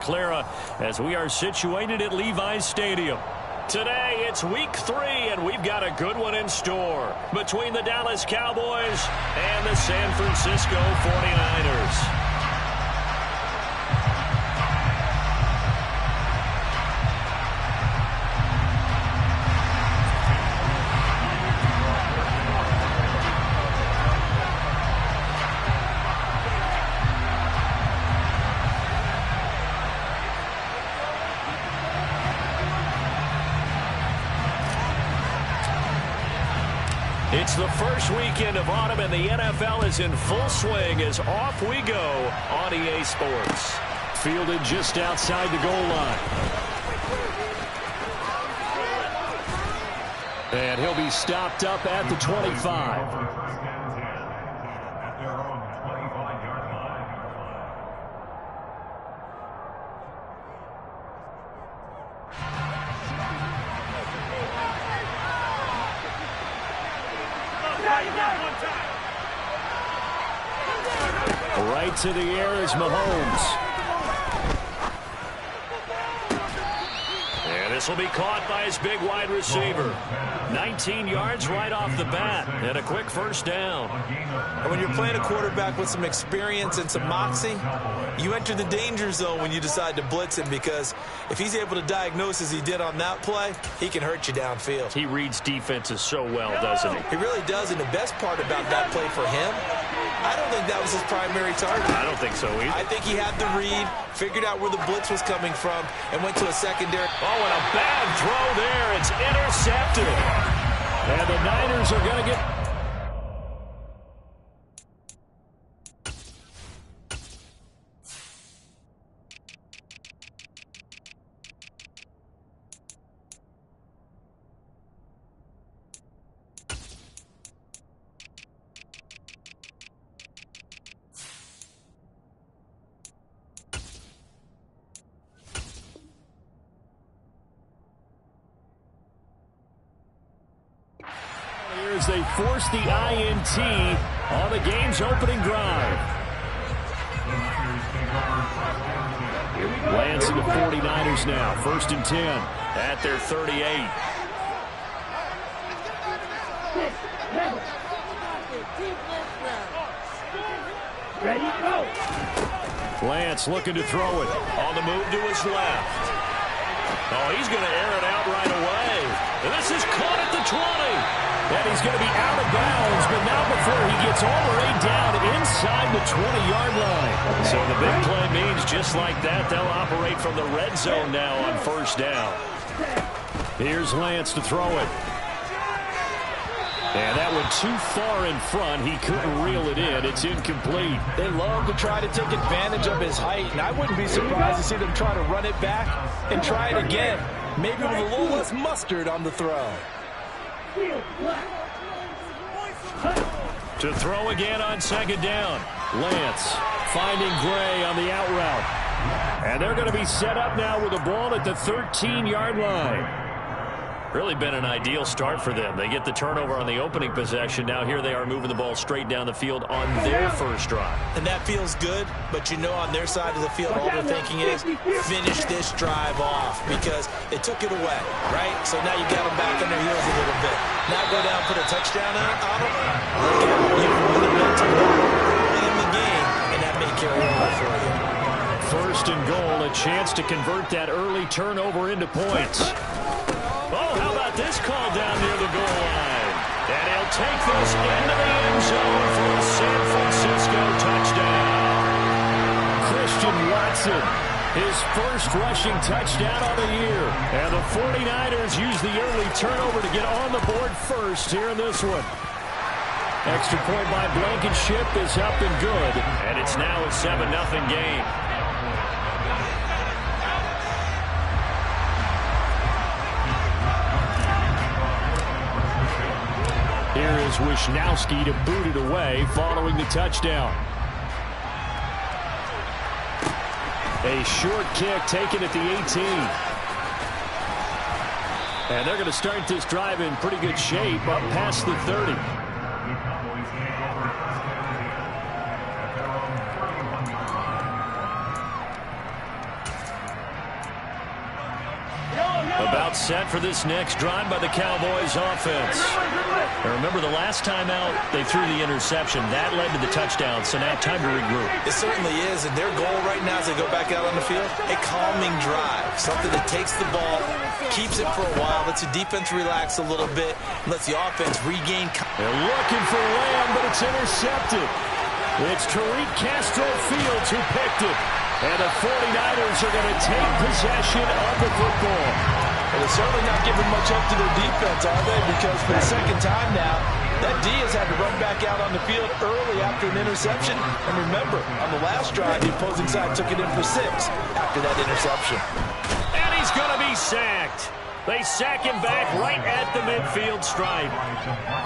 Clara, as we are situated at Levi's Stadium. Today, it's week 3, and we've got a good one in store between the Dallas Cowboys and the San Francisco 49ers. It's the first weekend of autumn, and the NFL is in full swing as off we go on EA Sports. Fielded just outside the goal line. And he'll be stopped up at the 25. Right to the air is Mahomes. And this will be caught by his big wide receiver. 19 yards right off the bat, and a quick first down. And when you're playing a quarterback with some experience and some moxie, you enter the danger zone when you decide to blitz him, because if he's able to diagnose as he did on that play, he can hurt you downfield. He reads defenses so well, doesn't he? He really does, and the best part about that play for him, I don't think that was his primary target. I don't think so either. I think he had the read, figured out where the blitz was coming from, and went to a secondary. Oh, and a bad throw there. It's intercepted. And the Niners are going to get... As they force the INT on the game's opening drive. Lancing the 49ers now. 1st and 10 at their 38. Lance looking to throw it. On the move to his left. Oh, he's going to air it out right away. And this is caught at the 20. And he's going to be out of bounds, but not before he gets all the way down inside the 20-yard line. So the big play means just like that, they'll operate from the red zone now on 1st down. Here's Lance to throw it. And that went too far in front. He couldn't reel it in. It's incomplete. They love to try to take advantage of his height, and I wouldn't be surprised to see them try to run it back and try it again. Maybe with a little less mustard on the throw. To throw again on 2nd down. Lance finding Gray on the out route. And they're going to be set up now with the ball at the 13-yard line. Really been an ideal start for them. They get the turnover on the opening possession. Now here they are moving the ball straight down the field on their first drive. And that feels good, but you know on their side of the field all they're thinking is finish this drive off, because they took it away, right? So now you got them back on their heels a little bit. Now go down, put a touchdown on them. You can win the momentum early in the game, and that may carry over for you. 1st and goal, a chance to convert that early turnover into points. Oh, how about this call down near the goal line? And he'll take this into the end zone for a San Francisco touchdown. Christian Watson, his first rushing touchdown of the year. And the 49ers use the early turnover to get on the board first here in this one. Extra point by Blankenship is up and good. And it's now a 7-0 game. Here is Wisnowski to boot it away following the touchdown. A short kick taken at the 18. And they're going to start this drive in pretty good shape up past the 30. About set for this next drive by the Cowboys offense. And remember, the last time out, they threw the interception. That led to the touchdown, so now time to regroup. It certainly is, and their goal right now as they go back out on the field, a calming drive. Something that takes the ball, keeps it for a while, lets the defense relax a little bit, lets the offense regain. They're looking for Lamb, but it's intercepted. It's Tariq Castro-Fields who picked it. And the 49ers are going to take possession of the football. Well, they're certainly not giving much up to their defense, are they? Because for the second time now, that D has had to run back out on the field early after an interception. And remember, on the last drive, the opposing side took it in for 6 after that interception. And he's going to be sacked. They sack him back right at the midfield stripe.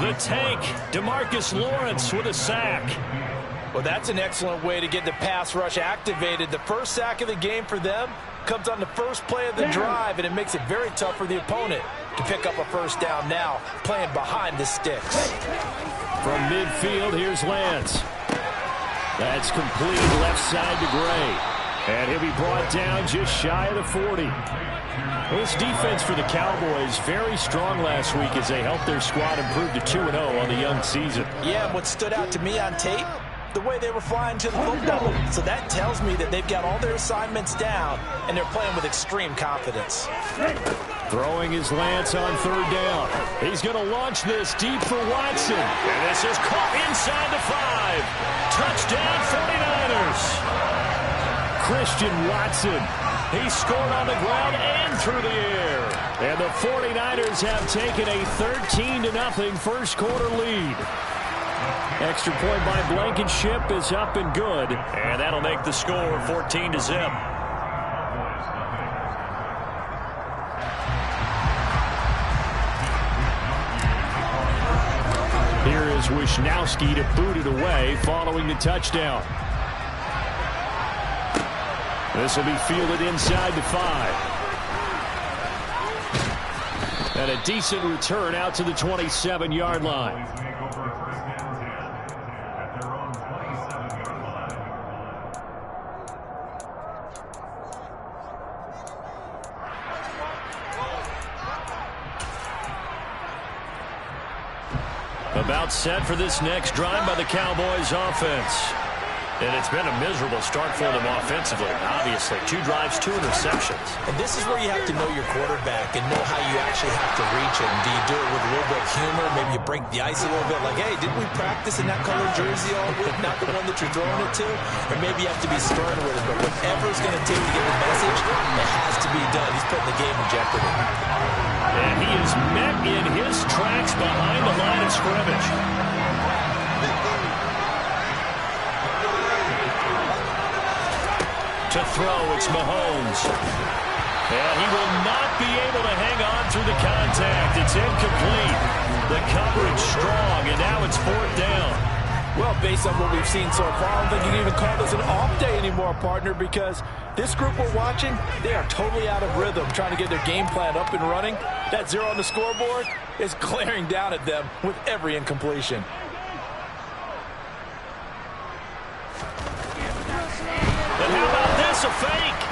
The tank, DeMarcus Lawrence with a sack. Well, that's an excellent way to get the pass rush activated. The first sack of the game for them comes on the first play of the drive, and it makes it very tough for the opponent to pick up a first down now, playing behind the sticks. From midfield, here's Lance. That's complete left side to Gray. And he'll be brought down just shy of the 40. This defense for the Cowboys, very strong last week as they helped their squad improve to 2-0 on the young season. Yeah, what stood out to me on tape, the way they were flying to the football. So that tells me that they've got all their assignments down, and they're playing with extreme confidence. Throwing his Lance on third down. He's going to launch this deep for Watson. And this is caught inside the 5. Touchdown 49ers. Christian Watson. He scored on the ground and through the air. And the 49ers have taken a 13-0 first quarter lead. Extra point by Blankenship is up and good. And that'll make the score 14-0. Here is Wisnowski to boot it away following the touchdown. This will be fielded inside the 5. And a decent return out to the 27-yard line. About set for this next drive by the Cowboys offense. And it's been a miserable start for them offensively, obviously. 2 drives, 2 interceptions. And this is where you have to know your quarterback and know how you actually have to reach him. Do you do it with a little bit of humor? Maybe you break the ice a little bit, like, hey, didn't we practice in that color jersey all week, not the one that you're throwing it to? Or maybe you have to be stern with it, but whatever it's going to take to get the message, it has to be done. He's putting the game in jeopardy. And he is met in his tracks behind the line of scrimmage. To throw, it's Mahomes. And he will not be able to hang on through the contact. It's incomplete. The coverage strong, and now it's 4th down. Well, based on what we've seen so far, I don't think you can even call this an off day anymore, partner, because this group we're watching, they are totally out of rhythm, trying to get their game plan up and running. That 0 on the scoreboard is glaring down at them with every incompletion. And how about this, a fake?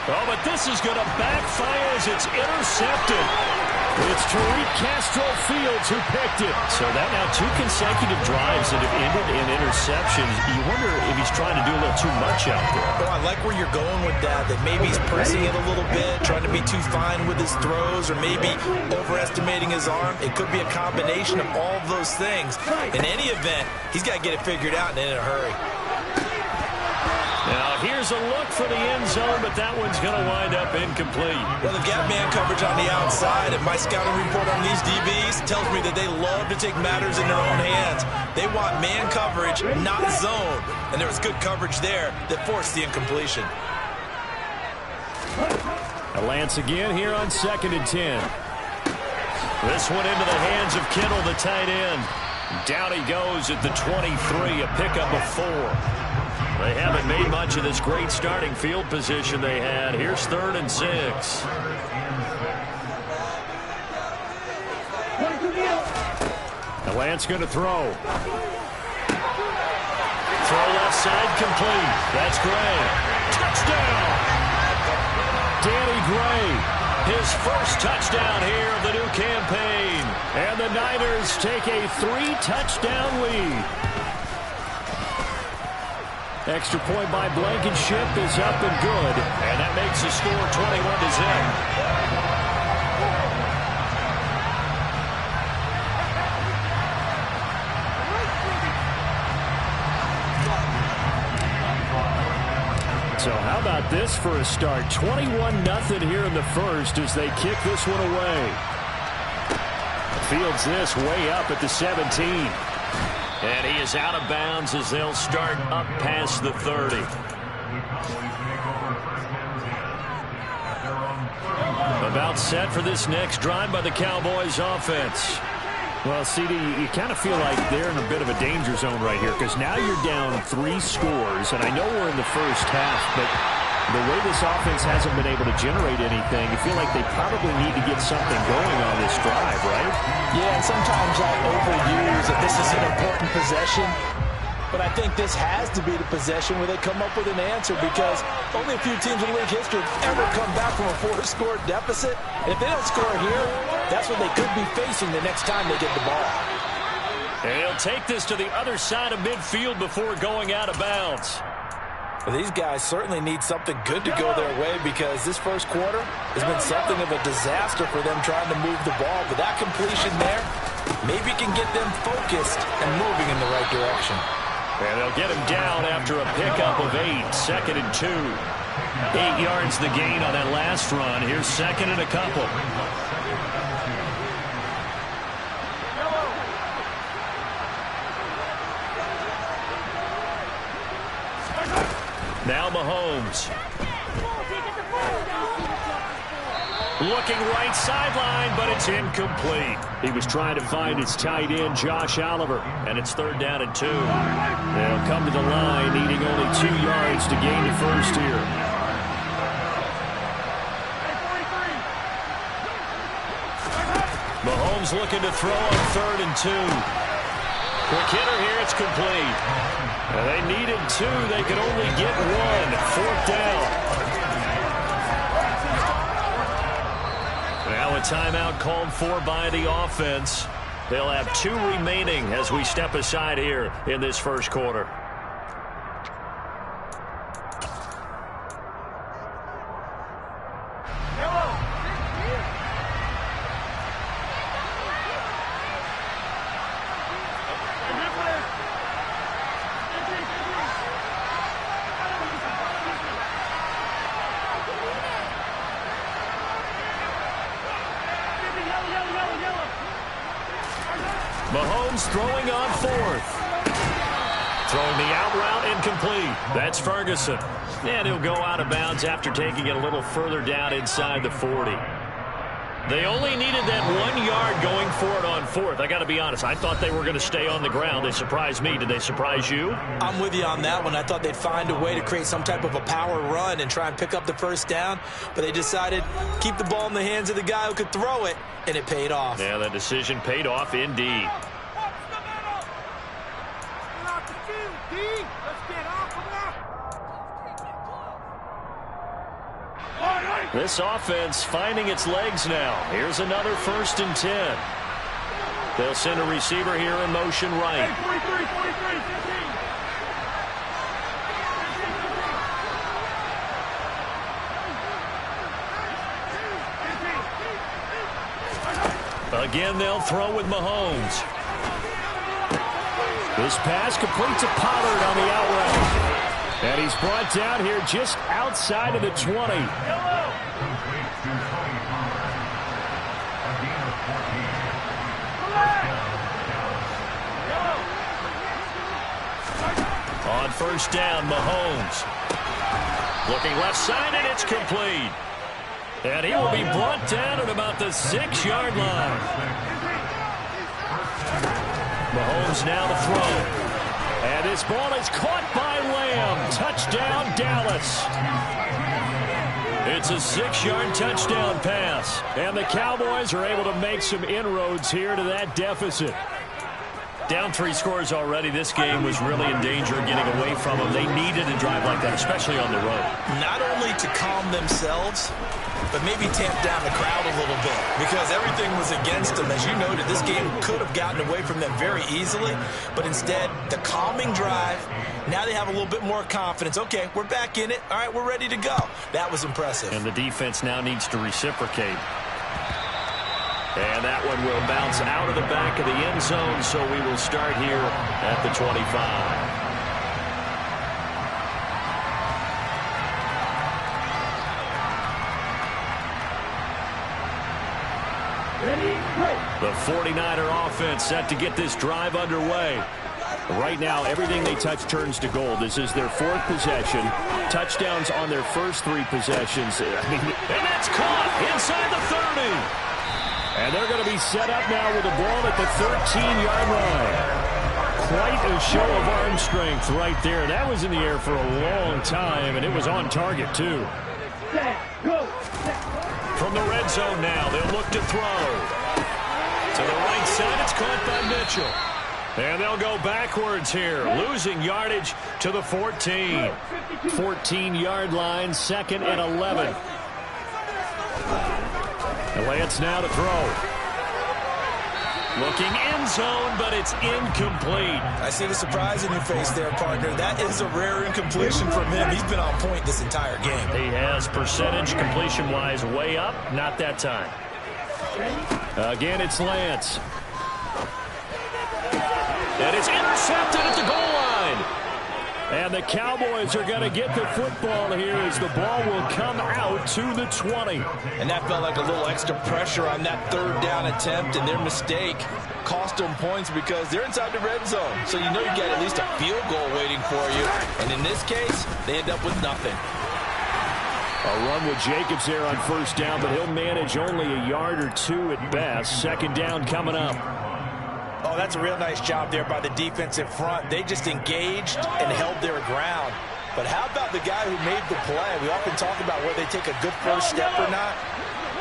Oh, but this is going to backfire as it's intercepted. It's Tariq Castro-Fields who picked it. So that now 2 consecutive drives that have ended in interceptions. You wonder if he's trying to do a little too much out there. Oh, I like where you're going with that maybe he's pressing it a little bit, trying to be too fine with his throws, or maybe overestimating his arm. It could be a combination of all of those things. In any event, he's got to get it figured out and in a hurry. Now, here's a look for the end zone, but that one's going to wind up incomplete. Well, they've got man coverage on the outside, and my scouting report on these DBs tells me that they love to take matters in their own hands. They want man coverage, not zone. And there was good coverage there that forced the incompletion. Lance again here on 2nd and 10. This one into the hands of Kittle, the tight end. Down he goes at the 23, a pickup of 4. They haven't made much of this great starting field position they had. Here's 3rd and 6. Lance going to throw. Throw left side complete. That's Gray. Touchdown! Danny Gray. His first touchdown here of the new campaign. And the Niners take a 3-touchdown lead. Extra point by Blankenship is up and good. And that makes the score 21-0. So how about this for a start? 21-0 here in the first as they kick this one away. Fields this way up at the 17. And he is out of bounds as they'll start up past the 30. About set for this next drive by the Cowboys offense. Well, CD, you kind of feel like they're in a bit of a danger zone right here because now you're down 3 scores, and I know we're in the first half, but the way this offense hasn't been able to generate anything, you feel like they probably need to get something going on this drive, right? Yeah, and sometimes I overuse that this is an important possession, but I think this has to be the possession where they come up with an answer because only a few teams in league history have ever come back from a 4-score deficit. And if they don't score here, that's what they could be facing the next time they get the ball. And he'll take this to the other side of midfield before going out of bounds. Well, these guys certainly need something good to go their way because this first quarter has been something of a disaster for them trying to move the ball. But that completion there maybe can get them focused and moving in the right direction. And they'll get him down after a pickup of 8, 2nd and 2. 8 yards the gain on that last run. Here's 2nd and a couple. Now Mahomes. Looking right sideline, but it's incomplete. He was trying to find his tight end, Josh Oliver, and it's 3rd down and 2. They'll come to the line, needing only 2 yards to gain the first here. Mahomes looking to throw on 3rd and 2. Quick hitter here, it's complete. And they needed 2, they could only get 1. 4th down. Now a timeout called for by the offense. They'll have 2 remaining as we step aside here in this first quarter. Mahomes throwing on 4th. Throwing the out route incomplete. That's Ferguson. And he'll go out of bounds after taking it a little further down inside the 40. They only needed that 1 yard going for it on 4th. I got to be honest, I thought they were going to stay on the ground. They surprised me. Did they surprise you? I'm with you on that one. I thought they'd find a way to create some type of a power run and try and pick up the first down, but they decided keep the ball in the hands of the guy who could throw it, and it paid off. Yeah, that decision paid off indeed. This offense finding its legs now. Here's another 1st and 10. They'll send a receiver here in motion right. Again, they'll throw with Mahomes. This pass completes a Pollard on the out route. And he's brought down here just outside of the 20. On 1st down, Mahomes. Looking left side, and it's complete. And he will be brought down at about the 6-yard line. Mahomes now to throw. And this ball is caught by Lamb. Touchdown, Dallas. It's a 6-yard touchdown pass. And the Cowboys are able to make some inroads here to that deficit. Down 3 scores already. This game was really in danger of getting away from them. They needed a drive like that, especially on the road. Not only to calm themselves, but maybe tamp down the crowd a little bit because everything was against them. As you noted, this game could have gotten away from them very easily, but instead, the calming drive, now they have a little bit more confidence. Okay, we're back in it. All right, we're ready to go. That was impressive. And the defense now needs to reciprocate. And that one will bounce out of the back of the end zone, so we will start here at the 25. The 49er offense set to get this drive underway. Right now, everything they touch turns to gold. This is their 4th possession. Touchdowns on their first 3 possessions. And that's caught inside the 30. And they're going to be set up now with the ball at the 13-yard line. Quite a show of arm strength right there. That was in the air for a long time, and it was on target, too. From the red zone now, they'll look to throw. To the right side, it's caught by Mitchell. And they'll go backwards here, losing yardage to the 14. 14-yard line, 2nd and 11. And Lance now to throw. Looking end zone, but it's incomplete. I see the surprise in your face there, partner. That is a rare incompletion from him. He's been on point this entire game. He has percentage completion-wise way up. Not that time. Again, it's Lance. And it's intercepted at the goal line. And the Cowboys are going to get the football here as the ball will come out to the 20. And that felt like a little extra pressure on that 3rd down attempt, and their mistake cost them points because they're inside the red zone. So you know you got at least a field goal waiting for you. And in this case, they end up with nothing. A run with Jacobs there on 1st down, but he'll manage only a yard or 2 at best. 2nd down coming up. Oh, that's a real nice job there by the defense in front. They just engaged and held their ground. But how about the guy who made the play? We often talk about whether they take a good first step or not.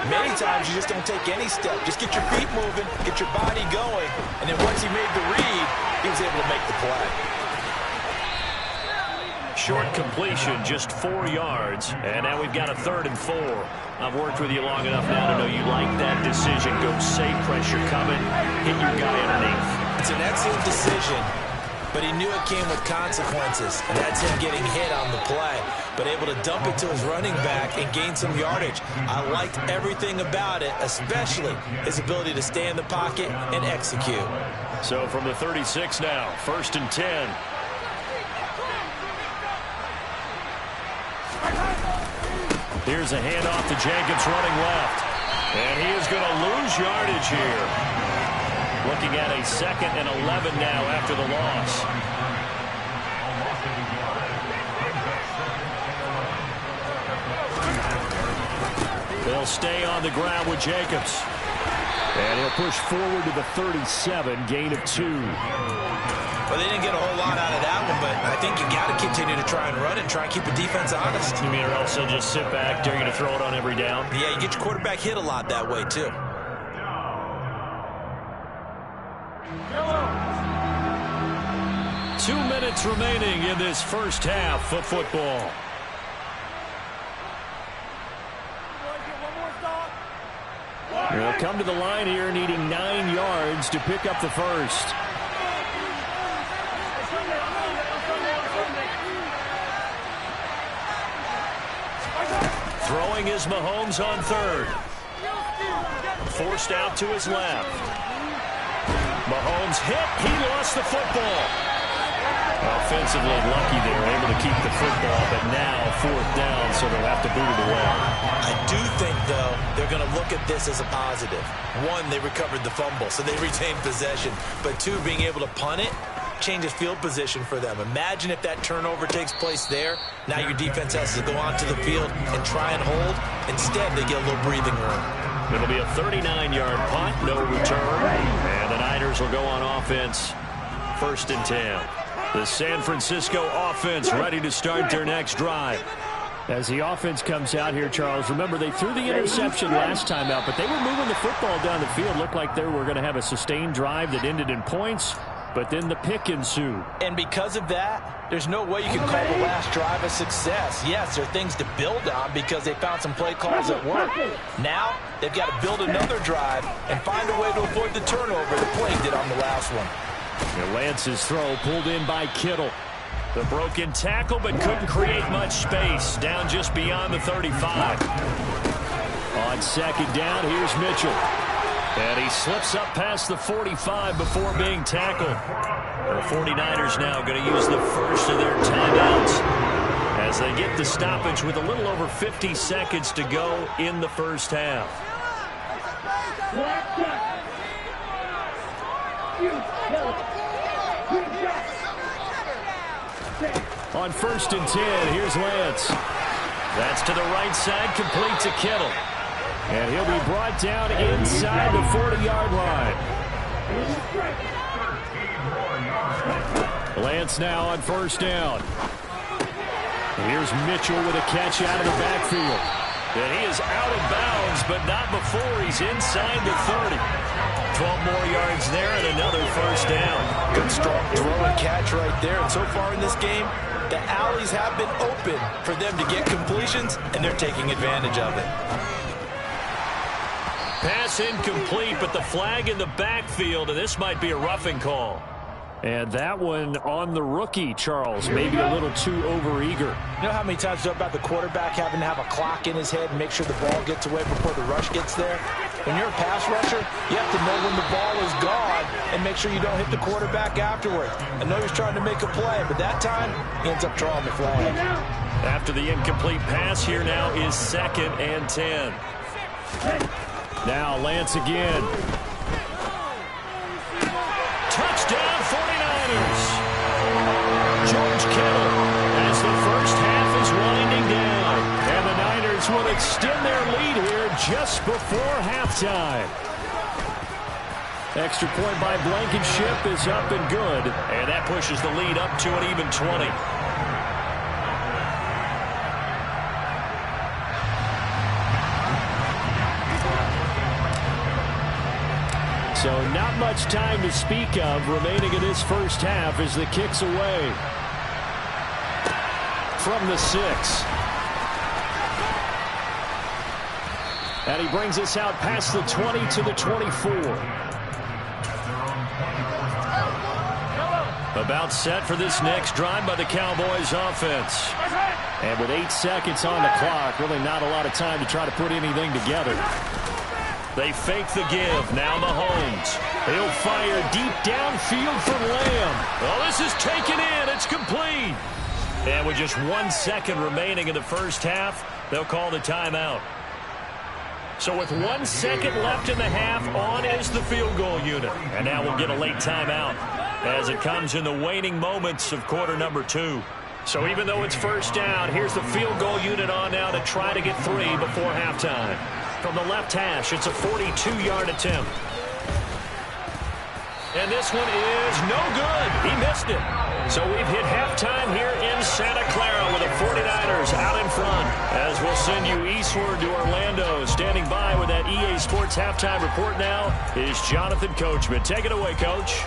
Many times you just don't take any step. Just get your feet moving, get your body going, and then once he made the read, he was able to make the play. Short completion, just 4 yards. And now we've got a 3rd and 4. I've worked with you long enough now to know you like that decision. Go safe, pressure coming, hit your guy underneath. It's an excellent decision, but he knew it came with consequences. And that's him getting hit on the play, but able to dump it to his running back and gain some yardage. I liked everything about it, especially his ability to stay in the pocket and execute. So from the 36 now, 1st and 10. Here's a handoff to Jacobs running left. And he is going to lose yardage here. Looking at a 2nd and 11 now after the loss. They'll stay on the ground with Jacobs. And he'll push forward to the 37, gain of 2. Well, they didn't get a whole lot out of that one, but I think you got to continue to try and run it and try and keep the defense honest. You mean or else they'll just sit back, dare you to throw it on every down? Yeah, you get your quarterback hit a lot that way, too. Two minutes remaining in this first half of football. They'll come to the line here needing 9 yards to pick up the first. Throwing is Mahomes on 3rd. Forced out to his left. Mahomes hit. He lost the football. Offensively lucky they were able to keep the football, but now 4th down, so they'll have to boot it away. I do think, though, they're going to look at this as a positive. 1, they recovered the fumble, so they retained possession. But 2, being able to punt it changes field position for them. Imagine if that turnover takes place there. Now your defense has to go onto the field and try and hold. Instead, they get a little breathing room. It'll be a 39-yard punt, no return. And the Niners will go on offense, 1st and 10. The San Francisco offense ready to start their next drive. As the offense comes out here, Charles, remember they threw the interception last time out, but they were moving the football down the field. Looked like they were going to have a sustained drive that ended in points. but then the pick ensued. And because of that, there's no way you can call the last drive a success. Yes, there are things to build on because they found some play calls that work. Now, they've got to build another drive and find a way to avoid the turnover that plagued it on the last one. And Lance's throw pulled in by Kittle. The broken tackle, but couldn't create much space. Down just beyond the 35. On second down, here's Mitchell. And he slips up past the 45 before being tackled. The 49ers now going to use the first of their timeouts as they get the stoppage with a little over 50 seconds to go in the first half. On 1st and 10, here's Lance. That's to the right side, complete to Kittle. And he'll be brought down inside the 40-yard line. Lance now on 1st down. Here's Mitchell with a catch out of the backfield. And he is out of bounds, but not before he's inside the 30. 12 more yards there and another 1st down. Good strong throw and catch right there. And so far in this game, the alleys have been open for them to get completions, and they're taking advantage of it. Pass incomplete, but the flag in the backfield, and this might be a roughing call. And that one on the rookie, Charles, maybe a little too overeager. You know how many times you talk about the quarterback having to have a clock in his head and make sure the ball gets away before the rush gets there? When you're a pass rusher, you have to know when the ball is gone and make sure you don't hit the quarterback afterwards. I know he's trying to make a play, but that time he ends up drawing the flag. After the incomplete pass, here now is 2nd and 10. Now Lance again. Touchdown 49ers. George Kittle as the first half is winding down. And the Niners will extend their lead here just before halftime. Extra point by Blankenship is up and good. And that pushes the lead up to an even 20. So not much time to speak of remaining in this first half as the kick's away. From the 6. And he brings us out past the 20 to the 24. About set for this next drive by the Cowboys offense. And with 8 seconds on the clock, really not a lot of time to try to put anything together. They fake the give. Now Mahomes. He'll fire deep downfield for Lamb. Oh, this is taken in. It's complete. And with just 1 second remaining in the first half, they'll call the timeout. So with 1 second left in the half, on is the field goal unit. And now we'll get a late timeout as it comes in the waning moments of quarter number 2. So even though it's first down, here's the field goal unit on now to try to get 3 before halftime. From the left hash, it's a 42-yard attempt. And this one is no good. He missed it. So we've hit halftime here in Santa Clara with the 49ers out in front. As we'll send you eastward to Orlando. Standing by with that EA Sports halftime report now is Jonathan Coachman. Take it away, Coach.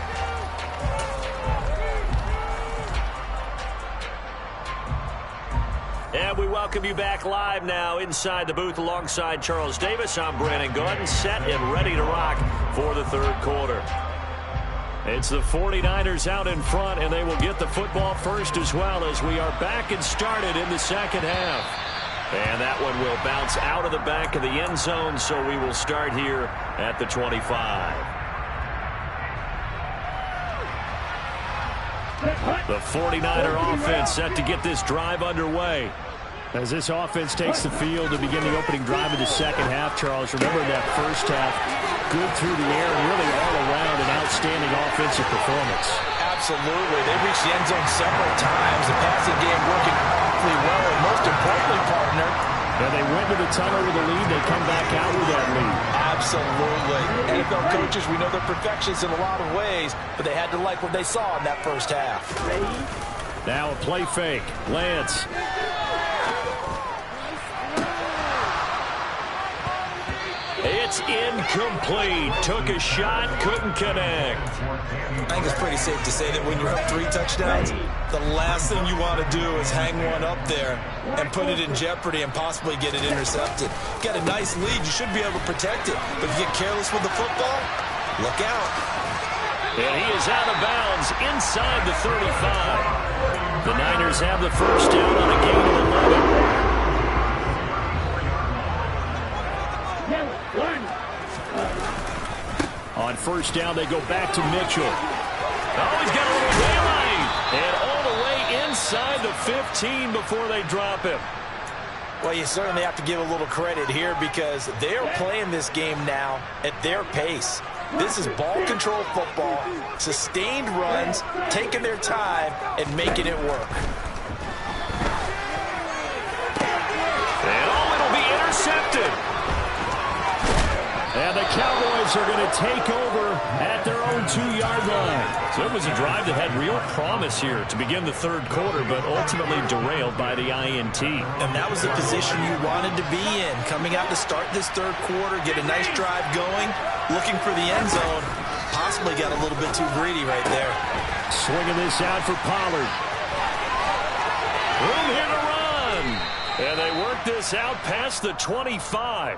And we welcome you back live now inside the booth alongside Charles Davis. I'm Brandon Gaudin, set and ready to rock for the third quarter. It's the 49ers out in front, and they will get the football first as well as we are back and started in the second half. And that one will bounce out of the back of the end zone, so we will start here at the 25. The 49er offense set to get this drive underway. As this offense takes the field to begin the opening drive of the second half, Charles, remember that first half, good through the air and really all around an outstanding offensive performance. Absolutely. They reached the end zone several times. The passing game working awfully well, and most importantly, partner, and they went to the tunnel with a lead. They come back out with that lead. Absolutely. NFL coaches, we know they're perfectionists in a lot of ways, but they had to like what they saw in that first half. Now a play fake. Lance. It's incomplete. Took a shot, couldn't connect. I think it's pretty safe to say that when you're up 3 touchdowns, the last thing you want to do is hang one up there and put it in jeopardy and possibly get it intercepted. Got a nice lead. You should be able to protect it. But if you get careless with the football, look out. And he is out of bounds inside the 35. The Niners have the first down on a gain of 11. On first down, they go back to Mitchell. Oh, he's got a little melee. And all the way inside the 15 before they drop him. Well, you certainly have to give a little credit here because they're playing this game now at their pace. This is ball control football, sustained runs, taking their time, and making it work. And it'll be intercepted. And the Cowboys are going to take over at their own 2-yard line. So it was a drive that had real promise here to begin the third quarter, but ultimately derailed by the INT. And that was the position you wanted to be in. Coming out to start this third quarter, get a nice drive going, looking for the end zone. Possibly got a little bit too greedy right there. Swinging this out for Pollard. Room here to run. And they work this out past the 25.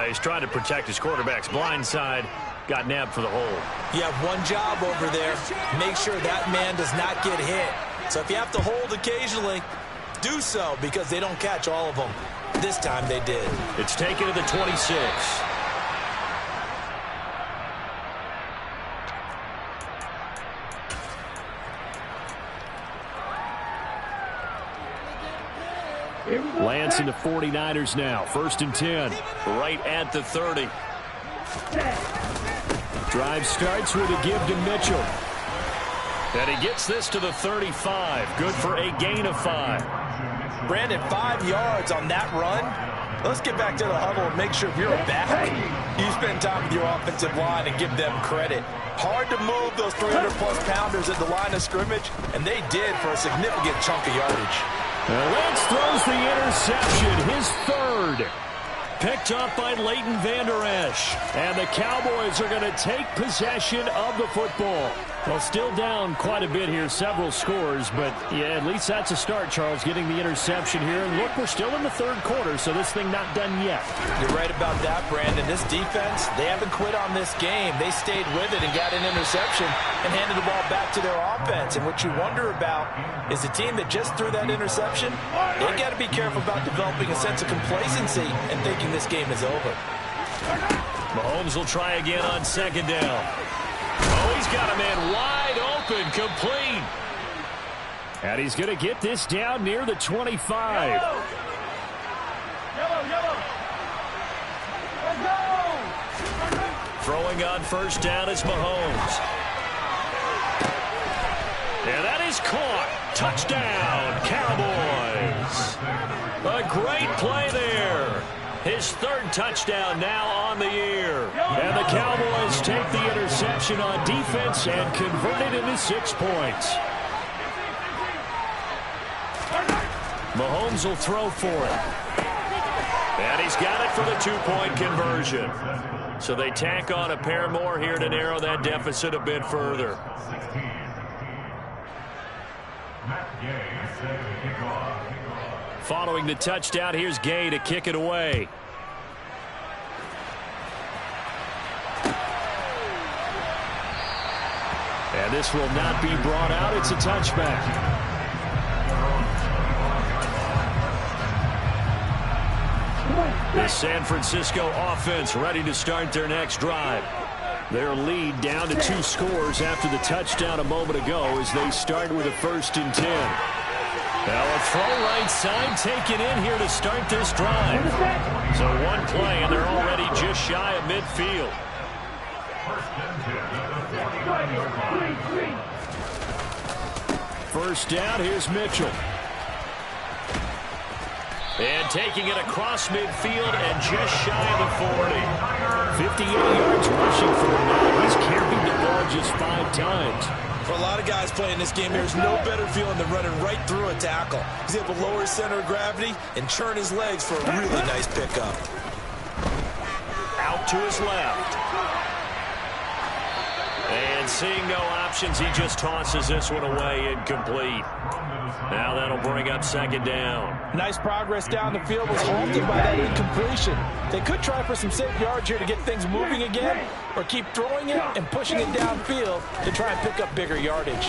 He's trying to protect his quarterback's blind side. Got nabbed for the hold. You have one job over there. Make sure that man does not get hit. So if you have to hold occasionally, do so because they don't catch all of them. This time they did. It's taken to the 26. Lance in the 49ers now. 1st and 10. Right at the 30. Drive starts with a give to Mitchell. And he gets this to the 35. Good for a gain of 5. Brandon, 5 yards on that run. Let's get back to the huddle and make sure if you're back, you spend time with your offensive line and give them credit. Hard to move those 300-plus pounders at the line of scrimmage, and they did for a significant chunk of yardage. Lance throws the interception, his 3rd. Picked up by Leighton Vander Esch. And the Cowboys are going to take possession of the football. Well, still down quite a bit here, several scores, but yeah, at least that's a start, Charles, getting the interception here. And look, we're still in the third quarter, so this thing not done yet. You're right about that, Brandon. This defense, they haven't quit on this game. They stayed with it and got an interception and handed the ball back to their offense. And what you wonder about is the team that just threw that interception, they got to be careful about developing a sense of complacency and thinking this game is over. Mahomes will try again on 2nd down. Oh, he's got a man wide open, complete. And he's going to get this down near the 25. Yellow. Let's go. Throwing on 1st down is Mahomes. And that is caught. Touchdown, Cowboys. A great play there. His 3rd touchdown now on the year. And the Cowboys take the interception on defense and convert it into 6 points. Mahomes will throw for it. And he's got it for the 2-point conversion. So they tack on a pair more here to narrow that deficit a bit further. Following the touchdown, here's Gay to kick it away. And this will not be brought out. It's a touchback. The San Francisco offense ready to start their next drive. Their lead down to 2 scores after the touchdown a moment ago as they start with a 1st and 10. Now a throw right side taken in here to start this drive. So 1 play and they're already just shy of midfield. First down, here's Mitchell. And taking it across midfield and just shy of the 40. 58 yards rushing for him now. He's carried the ball just 5 times. For a lot of guys playing this game, there's no better feeling than running right through a tackle. He's able to lower his center of gravity and churn his legs for a really nice pickup. to his left. And seeing no options, he just tosses this one away incomplete. Now that'll bring up second down. Nice progress down the field was halted by that incompletion. They could try for some safe yards here to get things moving again, or keep throwing it and pushing it downfield to try and pick up bigger yardage.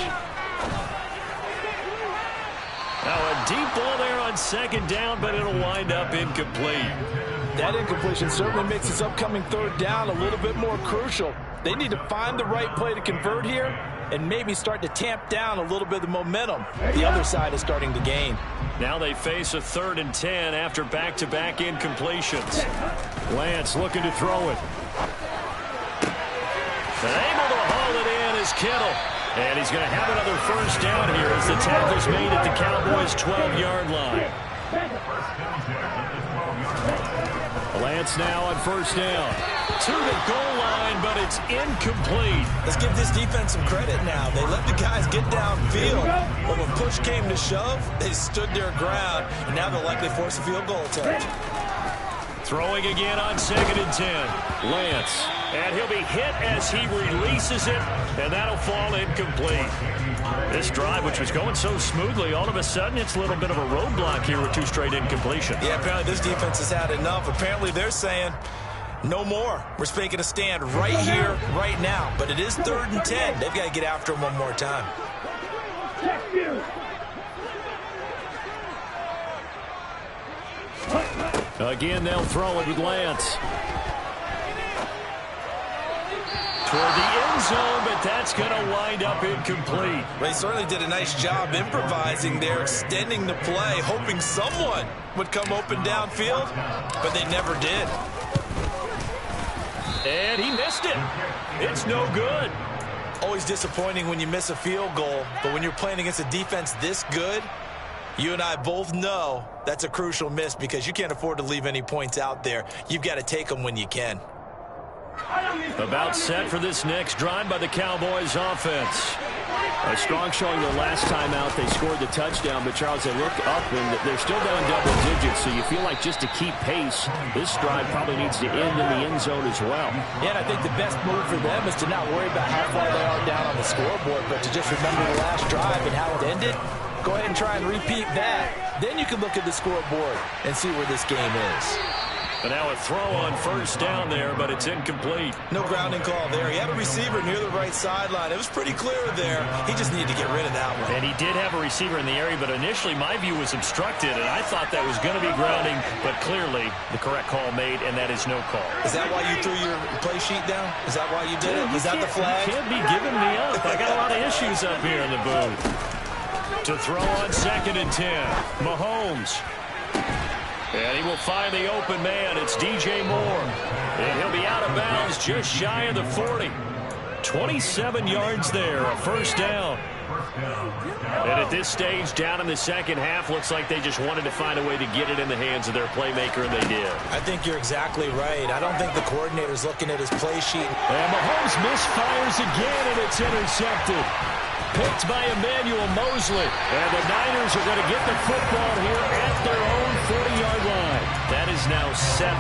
Now a deep ball there on second down, but it'll wind up incomplete. That incompletion certainly makes this upcoming third down a little bit more crucial. They need to find the right play to convert here and maybe start to tamp down a little bit of the momentum the other side is starting to gain. Now they face a 3rd and 10 after back-to-back incompletions. Lance looking to throw it. And able to haul it in is Kittle. And he's going to have another first down here as the tackle's made at the Cowboys' 12-yard line. Lance now on first down. To the goal line, but it's incomplete. Let's give this defense some credit now. They let the guys get downfield, but when push came to shove, they stood their ground, and now they'll likely force a field goal attempt. Throwing again on 2nd and 10. Lance. And he'll be hit as he releases it, and that'll fall incomplete. This drive, which was going so smoothly, all of a sudden it's a little bit of a roadblock here with 2 straight incompletions. Yeah, apparently this defense has had enough. Apparently they're saying, no more. We're making a stand right here, right now. But it is 3rd and 10. They've got to get after him one more time. Again, they'll throw it with Lance. Toward the end zone, but that's going to wind up incomplete. They certainly did a nice job improvising there, extending the play, hoping someone would come open downfield, but they never did. And he missed it. It's no good. Always disappointing when you miss a field goal, but when you're playing against a defense this good, you and I both know that's a crucial miss because you can't afford to leave any points out there. You've got to take them when you can. About set for this next drive by the Cowboys offense. A strong showing the last time out. They scored the touchdown, but Charles, they look up and they're still down double digits, so you feel like just to keep pace, this drive probably needs to end in the end zone as well. Yeah, and I think the best move for them is to not worry about how far they are down on the scoreboard, but to just remember the last drive and how it ended. Go ahead and try and repeat that. Then you can look at the scoreboard and see where this game is. And now a throw on first down there, but it's incomplete. No grounding call there. He had a receiver near the right sideline. It was pretty clear there. He just needed to get rid of that one. And he did have a receiver in the area, but initially my view was obstructed, and I thought that was going to be grounding, but clearly the correct call made, and that is no call. Is that why you threw your play sheet down? Is that why you did it? Is that the flag? You can't be giving me up. I got a lot of issues up here in the booth. To throw on 2nd and 10. Mahomes. And he will find the open man. It's DJ Moore. And he'll be out of bounds just shy of the 40. 27 yards there, a first down. And at this stage, down in the second half, looks like they just wanted to find a way to get it in the hands of their playmaker, and they did. I think you're exactly right. I don't think the coordinator's looking at his play sheet. And Mahomes misfires again, and it's intercepted. Picked by Emmanuel Mosley. And the Niners are going to get the football here at their own 40-yard line. That is now 7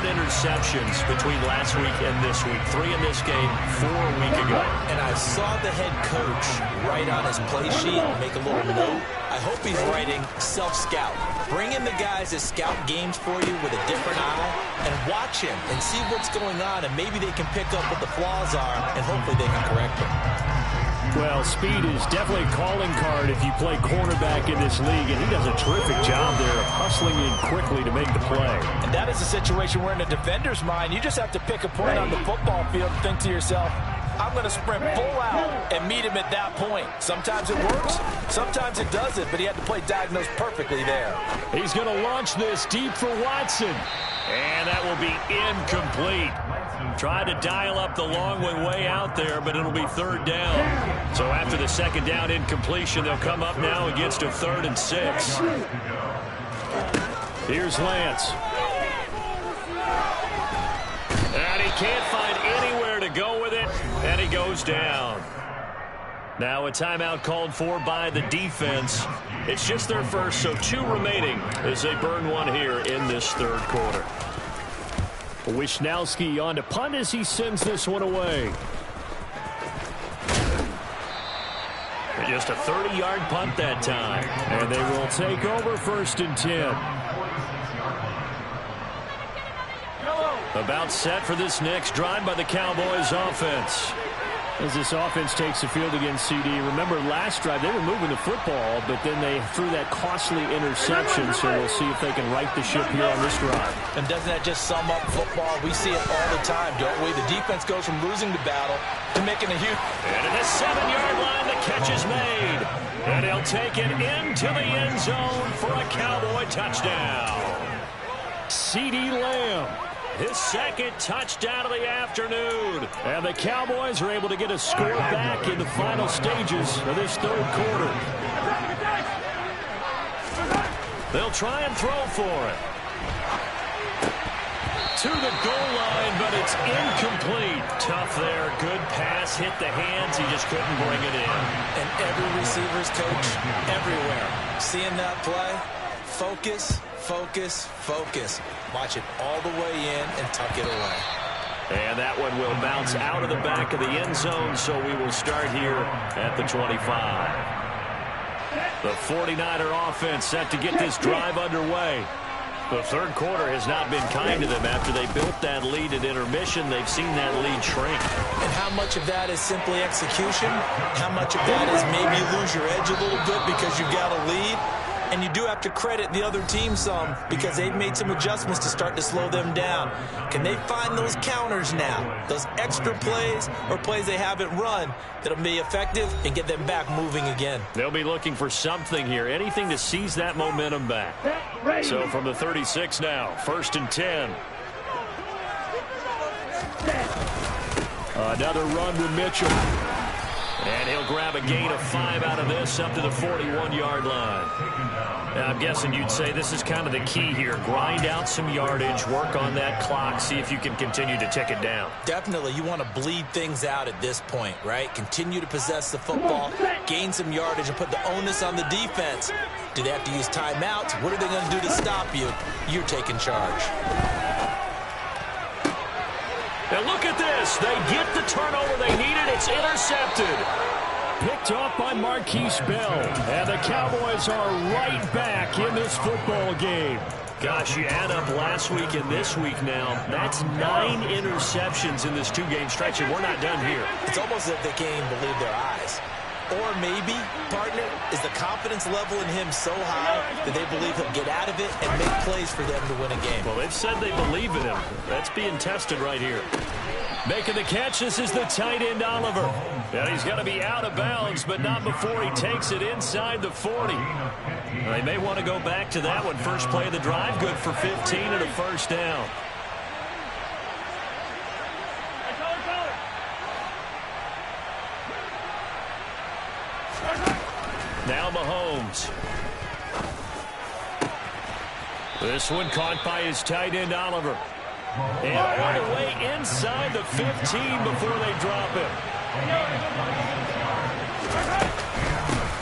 interceptions between last week and this week. 3 in this game, 4 a week ago. And I saw the head coach write on his play sheet and make a little note. I hope he's writing self-scout. Bring in the guys that scout games for you with a different eye and watch him and see what's going on, and maybe they can pick up what the flaws are, and hopefully they can correct them. Well, speed is definitely a calling card if you play cornerback in this league, and he does a terrific job there of hustling in quickly to make the play. And that is a situation where in a defender's mind, you just have to pick a point on the football field and think to yourself, I'm going to sprint full out and meet him at that point. Sometimes it works, sometimes it doesn't, but he had to play diagnosed perfectly there. He's going to launch this deep for Watson, and that will be incomplete. Tried to dial up the long one way out there, but it'll be 3rd down. So after the 2nd down incompletion, they'll come up now against a 3rd and 6. Here's Lance. And he can't find anywhere to go with it, and he goes down. Now a timeout called for by the defense. It's just their first, so 2 remaining as they burn one here in this 3rd quarter. Wisnowski on to punt as he sends this one away. Just a 30-yard punt that time. And they will take over 1st and 10. About set for this next drive by the Cowboys offense. As this offense takes the field against CD. Remember, last drive, they were moving the football, but then they threw that costly interception, so we'll see if they can right the ship here on this drive. And doesn't that just sum up football? We see it all the time, don't we? The defense goes from losing the battle to making a huge... And at the 7-yard line, the catch is made. And he'll take it into the end zone for a Cowboy touchdown. CeeDee Lamb. His second touchdown of the afternoon. And the Cowboys are able to get a score back in the final stages of this 3rd quarter. They'll try and throw for it. To the goal line, but it's incomplete. Tough there. Good pass. Hit the hands. He just couldn't bring it in. And every receiver's coach everywhere. Seeing that play, focus, focus, focus. Watch it all the way in and tuck it away. And that one will bounce out of the back of the end zone, so we will start here at the 25. The 49er offense set to get this drive underway. The 3rd quarter has not been kind to them after they built that lead at intermission. They've seen that lead shrink. And how much of that is simply execution? How much of that is maybe you lose your edge a little bit because you've got a lead? And you do have to credit the other team some because they've made some adjustments to start to slow them down. Can they find those counters now, those extra plays or plays they haven't run that'll be effective and get them back moving again? They'll be looking for something here, anything to seize that momentum back. So from the 36 now, 1st and 10. Another run to Mitchell. And he'll grab a gain of 5 out of this up to the 41-yard line. And I'm guessing you'd say this is kind of the key here. Grind out some yardage, work on that clock, see if you can continue to tick it down. Definitely. You want to bleed things out at this point, right? Continue to possess the football, gain some yardage, and put the onus on the defense. Do they have to use timeouts? What are they going to do to stop you? You're taking charge. And look at this. They get the turnover they needed. It's intercepted. Picked off by Marquise Bell. And the Cowboys are right back in this football game. Gosh, you add up last week and this week now. That's 9 interceptions in this 2-game stretch, and we're not done here. It's almost as if they can't even believe their eyes. Or maybe, partner, is the confidence level in him so high that they believe he'll get out of it and make plays for them to win a game. Well, they've said they believe in him. That's being tested right here. Making the catch, this is the tight end, Oliver. And he's got to be out of bounds, but not before he takes it inside the 40. They may want to go back to that one. First play of the drive, good for 15 and a 1st down. Now Mahomes. This one caught by his tight end, Oliver. And all the way inside the 15 before they drop him.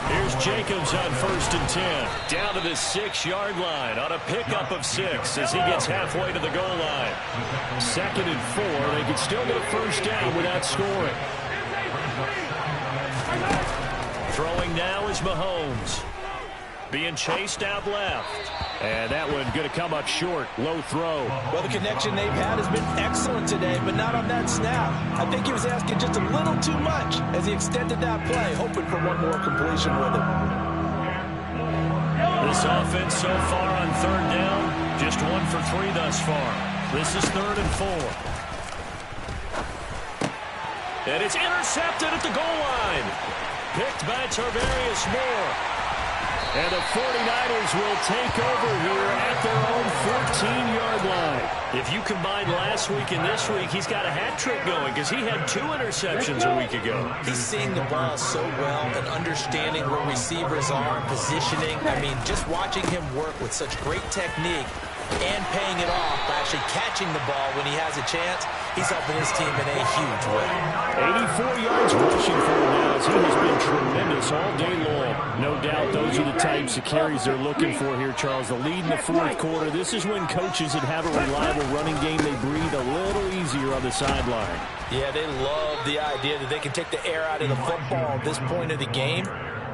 Here's Jacobs on 1st and 10. Down to the 6-yard line on a pickup of 6 as he gets halfway to the goal line. 2nd and 4. They can still get a 1st down without scoring. Throwing now is Mahomes. Being chased out left. And that one going to come up short. Low throw. Well, the connection they've had has been excellent today, but not on that snap. I think he was asking just a little too much as he extended that play, hoping for one more completion with it. This offense so far on 3rd down, just 1 for 3 thus far. This is 3rd and 4. And it's intercepted at the goal line. Picked by Tarvarius Moore. And the 49ers will take over here at their own 14-yard line. If you combine last week and this week, he's got a hat trick going because he had 2 interceptions a week ago. He's seeing the ball so well and understanding where receivers are, positioning. I mean, just watching him work with such great technique and paying it off by actually catching the ball when he has a chance. he's helping his team in a huge way. 84 yards rushing for him now as he has been tremendous all day long. No doubt those are the types of carries they're looking for here, Charles. The lead in the fourth quarter. This is when coaches that have a reliable running game, they breathe a little easier on the sideline. Yeah, they love the idea that they can take the air out of the football at this point of the game.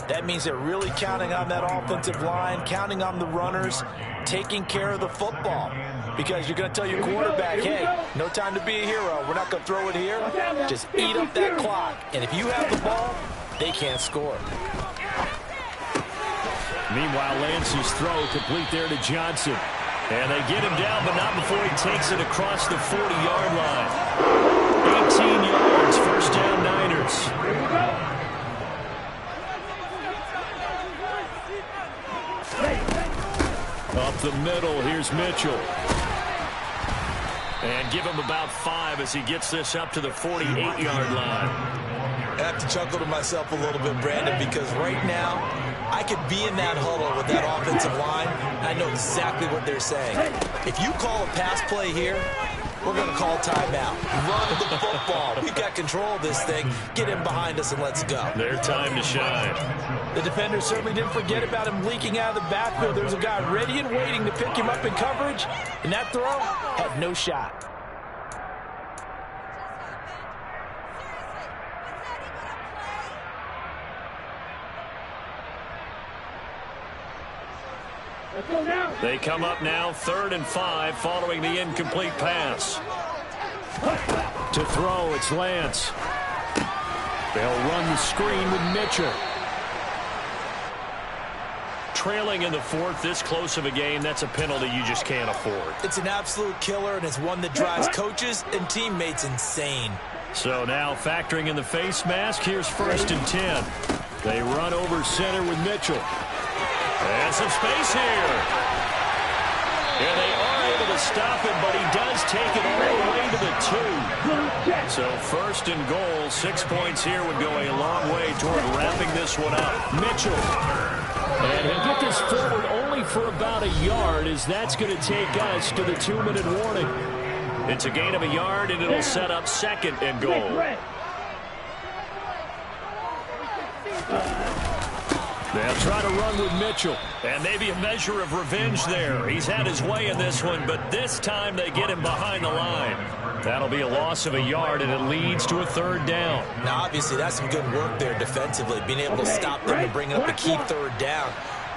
That means they're really counting on that offensive line, counting on the runners, taking care of the football. Because you're going to tell your quarterback, hey, no time to be a hero. We're not going to throw it here. Just eat up that clock. And if you have the ball, they can't score. Meanwhile, Lance's throw complete there to Johnson. And they get him down, but not before he takes it across the 40-yard line. 18 yards, first down Niners. Up the middle, here's Mitchell. And give him about 5 as he gets this up to the 48-yard line. I have to chuckle to myself a little bit, Brandon, because right now I could be in that huddle with that offensive line. I know exactly what they're saying. If you call a pass play here, we're going to call timeout. Run the football. We've got control of this thing. Get in behind us and let's go. Their time to shine. The defender certainly didn't forget about him leaking out of the backfield. There's a guy ready and waiting to pick him up in coverage, and that throw had no shot. They come up now 3rd and 5 following the incomplete pass. To throw, it's Lance. They'll run the screen with Mitchell. Trailing in the fourth, this close of a game, that's a penalty you just can't afford. It's an absolute killer, and it's one that drives coaches and teammates insane. So now factoring in the face mask, here's 1st and 10. They run over center with Mitchell. And some space here. And they are able to stop him, but he does take it all the way to the 2. So 1st and goal, 6 points here would go a long way toward wrapping this one up. Mitchell. And he'll get this forward only for about a yard, as that's going to take us to the 2-minute warning. It's a gain of a yard, and it'll set up 2nd and goal. They'll try to run with Mitchell. And maybe a measure of revenge there. He's had his way in this one, but this time they get him behind the line. That'll be a loss of a yard, and it leads to a 3rd down. Now, obviously, that's some good work there defensively, being able to stop them and bring up a key 3rd down.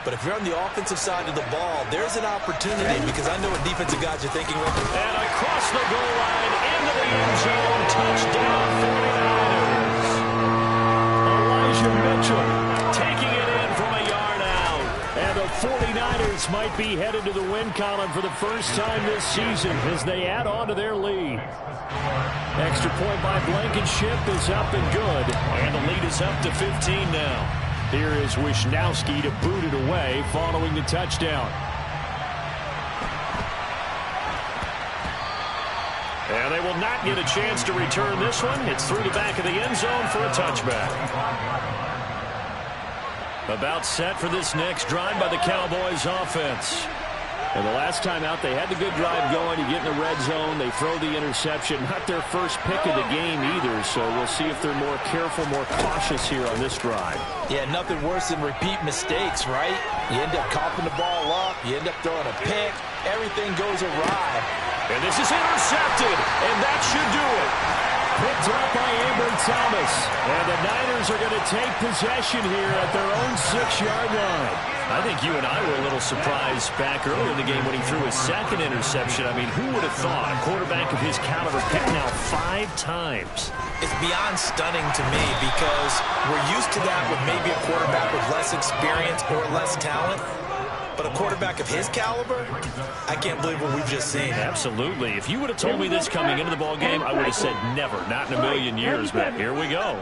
But if you're on the offensive side of the ball, there's an opportunity, because I know what defensive guys are thinking. And across the goal line, into the end zone, touchdown 49ers. Elijah Mitchell taking it in from a yard out. And the 49ers might be headed to the win column for the first time this season as they add on to their lead. Extra point by Blankenship is up and good. And the lead is up to 15 now. Here is Wisnowski to boot it away following the touchdown. And they will not get a chance to return this one. It's through the back of the end zone for a touchback. About set for this next drive by the Cowboys offense. And the last time out, they had the good drive going. You get in the red zone, they throw the interception. Not their first pick of the game either, so we'll see if they're more careful, more cautious here on this drive. Yeah, nothing worse than repeat mistakes, right? You end up coughing the ball up, you end up throwing a pick, everything goes awry. And this is intercepted, and that should do it. Picked up by Amber Thomas. And the Niners are going to take possession here at their own 6-yard line. I think you and I were a little surprised back earlier in the game when he threw his 2nd interception. I mean, who would have thought a quarterback of his caliber picked now 5 times? It's beyond stunning to me because we're used to that with maybe a quarterback with less experience or less talent. But a quarterback of his caliber, I can't believe what we've just seen. Absolutely. If you would have told me this coming into the ball game, I would have said never, not in a million years. But here we go.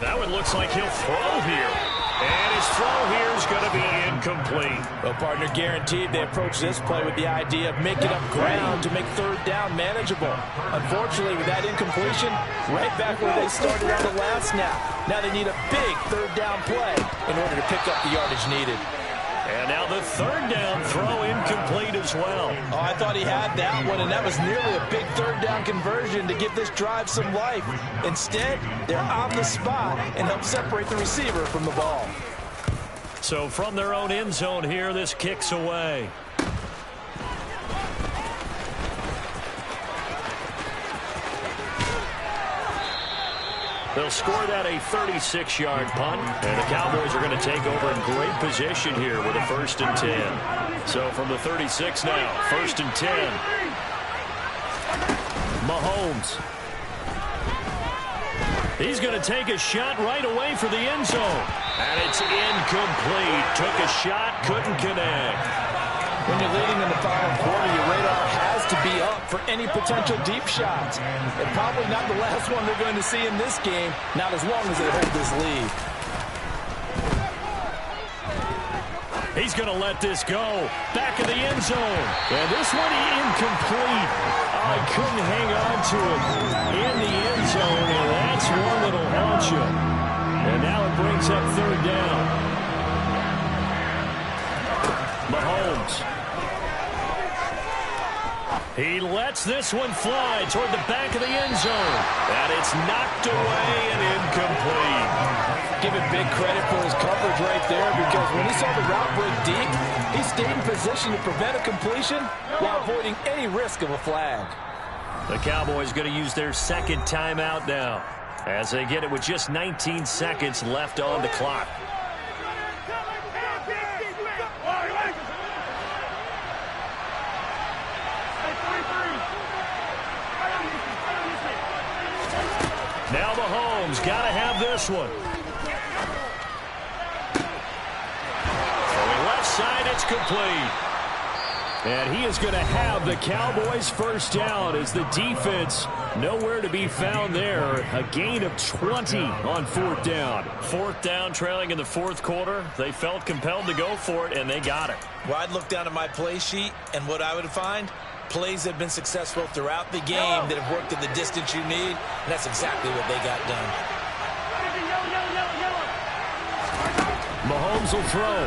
That one looks like he'll throw here. And his throw here is going to be incomplete. Well, partner, guaranteed they approach this play with the idea of making up ground to make 3rd down manageable. Unfortunately, with that incompletion, right back where they started on the last snap. Now they need a big 3rd down play in order to pick up the yardage needed. And now the third down throw incomplete as well. Oh, I thought he had that one, and that was nearly a big third down conversion to give this drive some life. Instead, they're on the spot and help separate the receiver from the ball. So from their own end zone here, this kicks away. They'll score that a 36-yard punt, and the Cowboys are going to take over in great position here with a 1st and 10. So from the 36 now, 1st and 10. Mahomes. He's going to take a shot right away for the end zone. And it's incomplete. Took a shot, couldn't connect. When you're leading in the final quarter, your radar has to be up for any potential deep shots. And probably not the last one they're going to see in this game, not as long as they hold this lead. He's going to let this go. Back of the end zone. And this one incomplete. Oh, he couldn't hang on to it in the end zone, and that's one that'll haunt you. And now it brings up 3rd down. Mahomes. He lets this one fly toward the back of the end zone. And it's knocked away and incomplete. Give him big credit for his coverage right there, because when he saw the route break deep, he stayed in position to prevent a completion while avoiding any risk of a flag. The Cowboys going to use their 2nd timeout now as they get it with just 19 seconds left on the clock. Now Mahomes got to have this one. From the left side, it's complete. And he is going to have the Cowboys' 1st down as the defense nowhere to be found there. A gain of 20 on 4th down. 4th down, trailing in the 4th quarter. They felt compelled to go for it, and they got it. Well, I'd look down at my play sheet, and what I would find, plays have been successful throughout the game that have worked in the distance you need, and that's exactly what they got done. Mahomes will throw.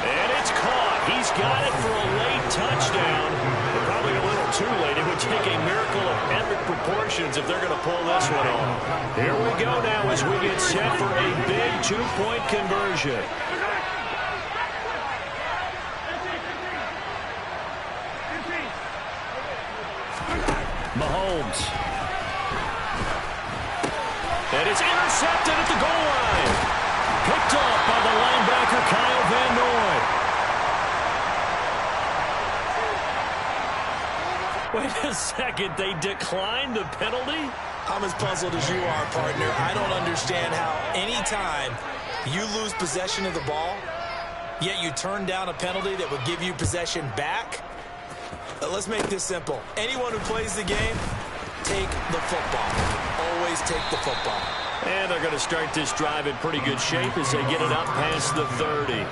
And it's caught. He's got it for a late touchdown. But probably a little too late. It would take a miracle of epic proportions if they're going to pull this one off. Here we go now as we get set for a big 2-point conversion. Mahomes. And it's intercepted at the goal line. Picked up by the linebacker, Kyle Van Noy. Wait a second, they declined the penalty? I'm as puzzled as you are, partner. I don't understand how any time you lose possession of the ball, yet you turn down a penalty that would give you possession back. Let's make this simple. Anyone who plays the game, take the football. Always take the football. And they're going to start this drive in pretty good shape as they get it up past the 30.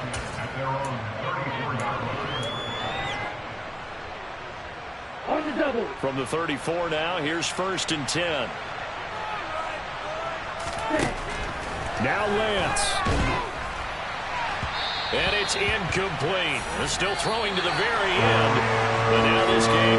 From the 34 now, here's 1st and 10. Now Lance. And it's incomplete. They're still throwing to the very end. But now this game